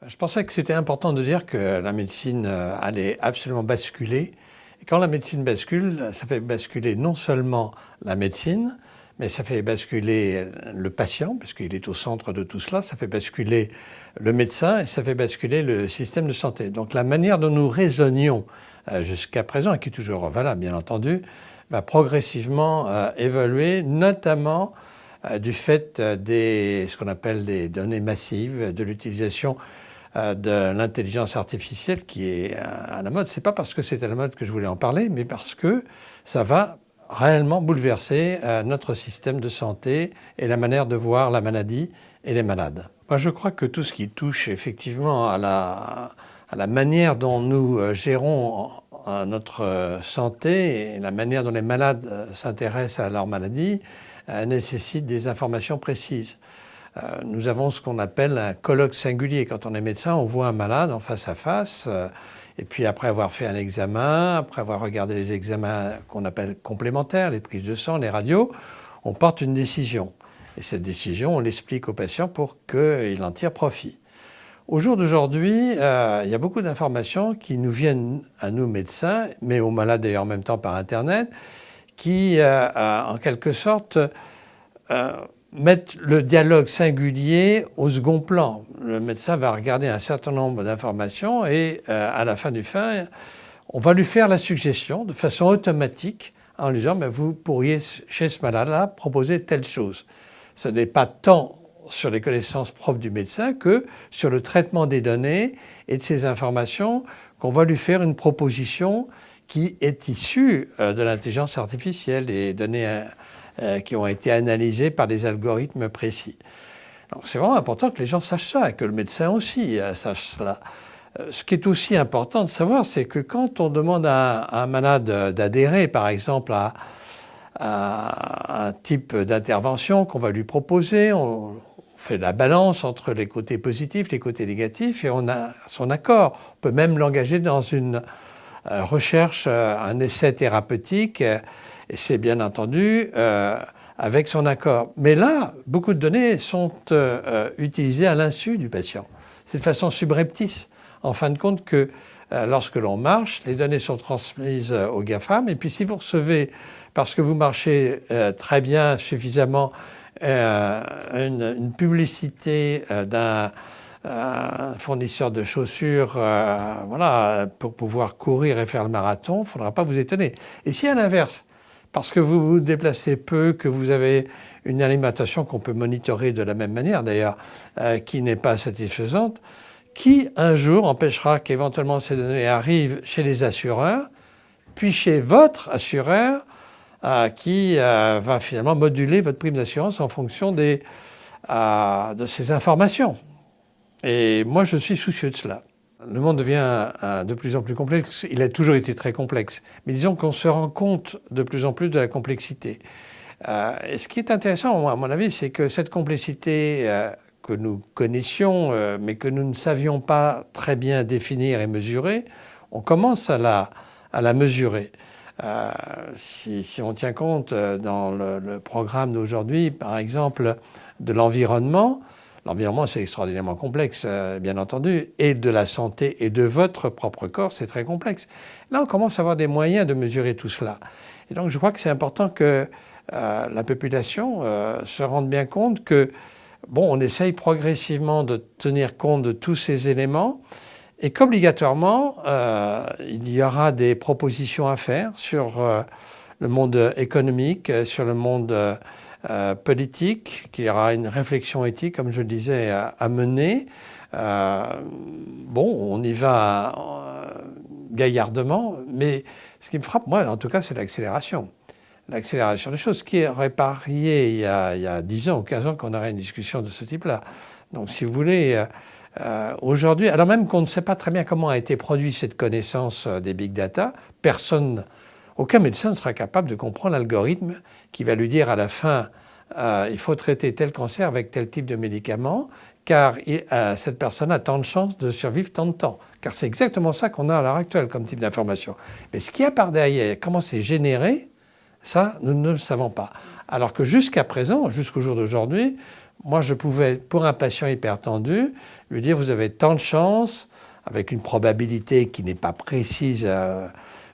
Je pensais que c'était important de dire que la médecine allait absolument basculer. Et quand la médecine bascule, ça fait basculer non seulement la médecine, mais ça fait basculer le patient, parce qu'il est au centre de tout cela, ça fait basculer le médecin et ça fait basculer le système de santé. Donc la manière dont nous raisonnions jusqu'à présent, et qui est toujours valable bien entendu, va progressivement évoluer, notamment du fait des ce qu'on appelle des données massives, de l'utilisation de l'intelligence artificielle qui est à la mode. C'est pas parce que c'est à la mode que je voulais en parler, mais parce que ça va réellement bouleverser notre système de santé et la manière de voir la maladie et les malades. Moi, je crois que tout ce qui touche effectivement à la manière dont nous gérons notre santé et la manière dont les malades s'intéressent à leur maladie nécessite des informations précises. Nous avons ce qu'on appelle un colloque singulier. Quand on est médecin, on voit un malade en face à face, et puis après avoir fait un examen, après avoir regardé les examens qu'on appelle complémentaires, les prises de sang, les radios, on porte une décision. Et cette décision, on l'explique au patient pour qu'il en tire profit. Au jour d'aujourd'hui, il y a beaucoup d'informations qui nous viennent à nous médecins, mais aux malades d'ailleurs en même temps par Internet, qui en quelque sorte mettre le dialogue singulier au second plan. Le médecin va regarder un certain nombre d'informations et à la fin du fin, on va lui faire la suggestion de façon automatique en lui disant vous pourriez chez ce malade-là proposer telle chose. Ce n'est pas tant sur les connaissances propres du médecin que sur le traitement des données et de ces informations qu'on va lui faire une proposition qui est issue de l'intelligence artificielle et données qui ont été analysés par des algorithmes précis. Donc c'est vraiment important que les gens sachent ça et que le médecin aussi sache cela. Ce qui est aussi important de savoir, c'est que quand on demande à un malade d'adhérer, par exemple, à un type d'intervention qu'on va lui proposer, on fait la balance entre les côtés positifs, les côtés négatifs, et on a son accord. On peut même l'engager dans une recherche, un essai thérapeutique, et c'est bien entendu avec son accord. Mais là, beaucoup de données sont utilisées à l'insu du patient. C'est de façon subreptice. En fin de compte que lorsque l'on marche, les données sont transmises aux GAFAM. Et puis si vous recevez, parce que vous marchez très bien, suffisamment, une publicité d'un fournisseur de chaussures, voilà, pour pouvoir courir et faire le marathon, il ne faudra pas vous étonner. Et si à l'inverse, parce que vous vous déplacez peu, que vous avez une alimentation qu'on peut monitorer de la même manière d'ailleurs, qui n'est pas satisfaisante, qui un jour empêchera qu'éventuellement ces données arrivent chez les assureurs, puis chez votre assureur, qui va finalement moduler votre prime d'assurance en fonction de ces informations. Et moi, je suis soucieux de cela. Le monde devient de plus en plus complexe. Il a toujours été très complexe. Mais disons qu'on se rend compte de plus en plus de la complexité. Et ce qui est intéressant, à mon avis, c'est que cette complexité que nous connaissions, mais que nous ne savions pas très bien définir et mesurer, on commence à la mesurer. Si on tient compte dans le programme d'aujourd'hui, par exemple, de l'environnement, l'environnement, c'est extraordinairement complexe, bien entendu, et de la santé et de votre propre corps, c'est très complexe. Là, on commence à avoir des moyens de mesurer tout cela. Et donc, je crois que c'est important que la population se rende bien compte que, bon, on essaye progressivement de tenir compte de tous ces éléments et qu'obligatoirement, il y aura des propositions à faire sur le monde économique, sur le monde politique, qu'il y aura une réflexion éthique, comme je le disais, à mener. Bon, on y va gaillardement, mais ce qui me frappe, moi, en tout cas, c'est l'accélération. L'accélération des choses, qui aurait parié il y a 10 ans ou 15 ans qu'on aurait une discussion de ce type-là. Donc, si vous voulez, aujourd'hui, alors même qu'on ne sait pas très bien comment a été produite cette connaissance des big data, aucun médecin ne sera capable de comprendre l'algorithme qui va lui dire à la fin il faut traiter tel cancer avec tel type de médicament car cette personne a tant de chances de survivre tant de temps. Car c'est exactement ça qu'on a à l'heure actuelle comme type d'information. Mais ce qu'il y a par derrière, comment c'est généré, ça, nous ne le savons pas. Alors que jusqu'à présent, jusqu'au jour d'aujourd'hui, moi je pouvais, pour un patient hypertendu, lui dire vous avez tant de chances, avec une probabilité qui n'est pas précise,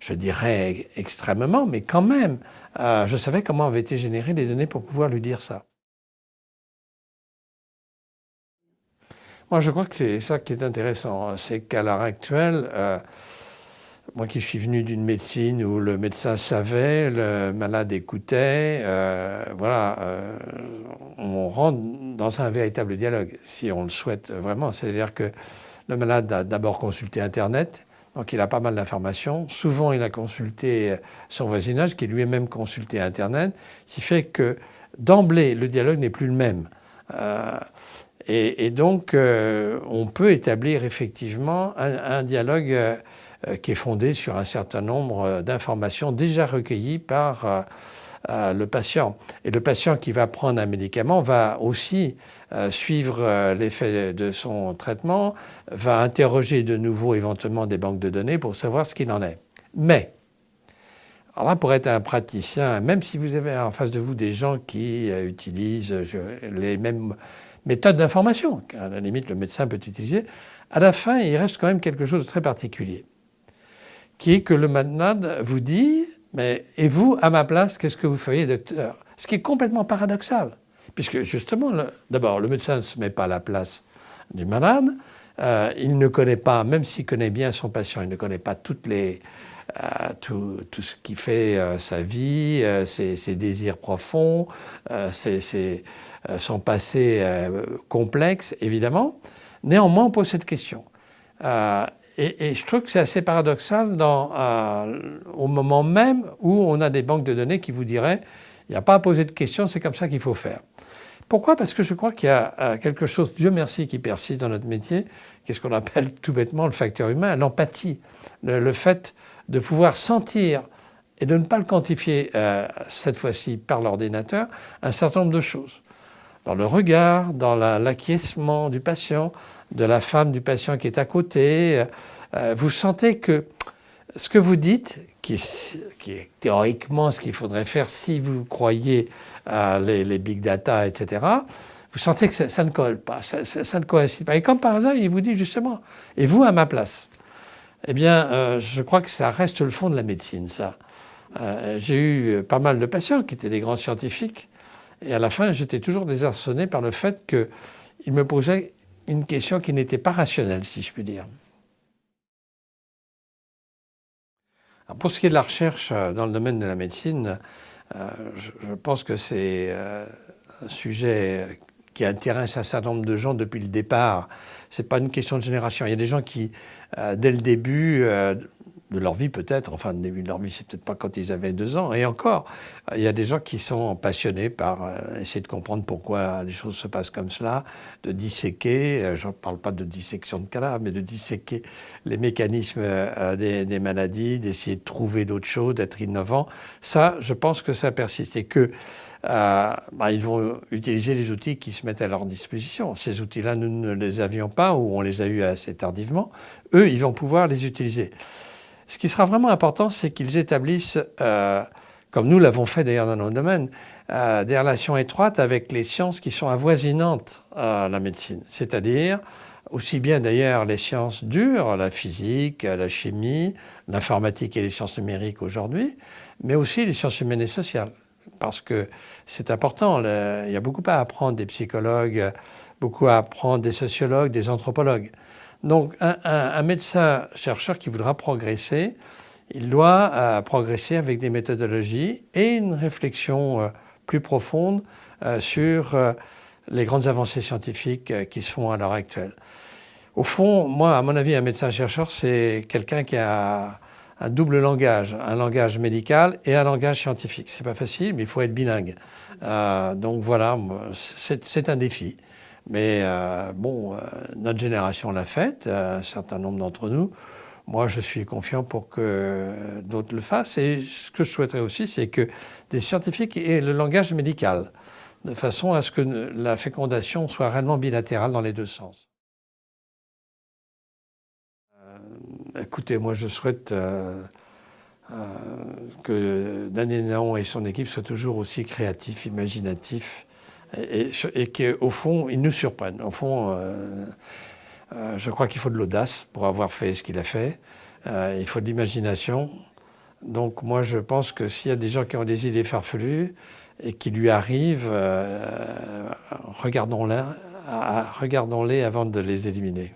je dirais extrêmement, mais quand même, je savais comment avaient été générées les données pour pouvoir lui dire ça. Moi, je crois que c'est ça qui est intéressant, c'est qu'à l'heure actuelle, moi qui suis venu d'une médecine où le médecin savait, le malade écoutait, on rentre dans un véritable dialogue, si on le souhaite vraiment. C'est-à-dire que le malade a d'abord consulté Internet, donc il a pas mal d'informations. Souvent, il a consulté son voisinage, qui lui a même consulté Internet, ce qui fait que d'emblée, le dialogue n'est plus le même. Et donc, on peut établir effectivement un dialogue qui est fondé sur un certain nombre d'informations déjà recueillies par le patient. Et le patient qui va prendre un médicament va aussi suivre l'effet de son traitement, va interroger de nouveau éventuellement des banques de données pour savoir ce qu'il en est. Mais, alors là, pour être un praticien, même si vous avez en face de vous des gens qui utilisent les mêmes méthodes d'information, qu'à la limite le médecin peut utiliser, à la fin, il reste quand même quelque chose de très particulier, qui est que le malade vous dit « mais et vous, à ma place, qu'est-ce que vous feriez, docteur ?» Ce qui est complètement paradoxal, puisque justement, d'abord, le médecin ne se met pas à la place du malade, il ne connaît pas, même s'il connaît bien son patient, il ne connaît pas tout ce qui fait sa vie, ses désirs profonds, son passé complexe, évidemment. Néanmoins, on pose cette question. Et je trouve que c'est assez paradoxal au moment même où on a des banques de données qui vous diraient il n'y a pas à poser de questions, c'est comme ça qu'il faut faire. Pourquoi ? Parce que je crois qu'il y a quelque chose, Dieu merci, qui persiste dans notre métier, qui est ce qu'on appelle tout bêtement le facteur humain, l'empathie, le fait de pouvoir sentir et de ne pas le quantifier cette fois-ci par l'ordinateur, un certain nombre de choses. Dans le regard, dans l'acquiescement du patient, de la femme du patient qui est à côté, vous sentez que ce que vous dites, qui est théoriquement ce qu'il faudrait faire si vous croyez les big data, etc., vous sentez que ça ne colle pas, ça ne coïncide pas. Et comme par hasard, il vous dit justement, et vous à ma place. Eh bien, je crois que ça reste le fond de la médecine, ça. J'ai eu pas mal de patients qui étaient des grands scientifiques, et à la fin, j'étais toujours désarçonné par le fait qu'ils me posaient une question qui n'était pas rationnelle, si je puis dire. Alors pour ce qui est de la recherche dans le domaine de la médecine, je pense que c'est un sujet qui intéresse un certain nombre de gens depuis le départ. Ce n'est pas une question de génération. Il y a des gens qui, dès le début de leur vie peut-être, enfin le début de leur vie, c'est peut-être pas quand ils avaient 2 ans, et encore, il y a des gens qui sont passionnés par essayer de comprendre pourquoi les choses se passent comme cela, de disséquer, je ne parle pas de dissection de cadavres, mais de disséquer les mécanismes des maladies, d'essayer de trouver d'autres choses, d'être innovants. Ça, je pense que ça persiste et que ils vont utiliser les outils qui se mettent à leur disposition. Ces outils-là, nous ne les avions pas ou on les a eus assez tardivement. Eux, ils vont pouvoir les utiliser. Ce qui sera vraiment important, c'est qu'ils établissent, comme nous l'avons fait d'ailleurs dans nos domaines, des relations étroites avec les sciences qui sont avoisinantes à la médecine. C'est-à-dire, aussi bien d'ailleurs les sciences dures, la physique, la chimie, l'informatique et les sciences numériques aujourd'hui, mais aussi les sciences humaines et sociales. Parce que c'est important, il y a beaucoup à apprendre des psychologues, beaucoup à apprendre des sociologues, des anthropologues. Donc un médecin-chercheur qui voudra progresser, il doit progresser avec des méthodologies et une réflexion plus profonde sur les grandes avancées scientifiques qui se font à l'heure actuelle. Au fond, moi, à mon avis, un médecin-chercheur, c'est quelqu'un qui a un double langage, un langage médical et un langage scientifique. C'est pas facile, mais il faut être bilingue. Donc voilà, c'est un défi. Mais notre génération l'a fait, un certain nombre d'entre nous. Moi, je suis confiant pour que d'autres le fassent. Et ce que je souhaiterais aussi, c'est que des scientifiques aient le langage médical, de façon à ce que la fécondation soit réellement bilatérale dans les deux sens. Écoutez, moi, je souhaite que Daniel Naon et son équipe soient toujours aussi créatifs, imaginatifs, et qu'au fond, ils nous surprennent. Au fond, je crois qu'il faut de l'audace pour avoir fait ce qu'il a fait. Il faut de l'imagination. Donc moi, je pense que s'il y a des gens qui ont des idées farfelues et qui lui arrivent, regardons-les avant de les éliminer.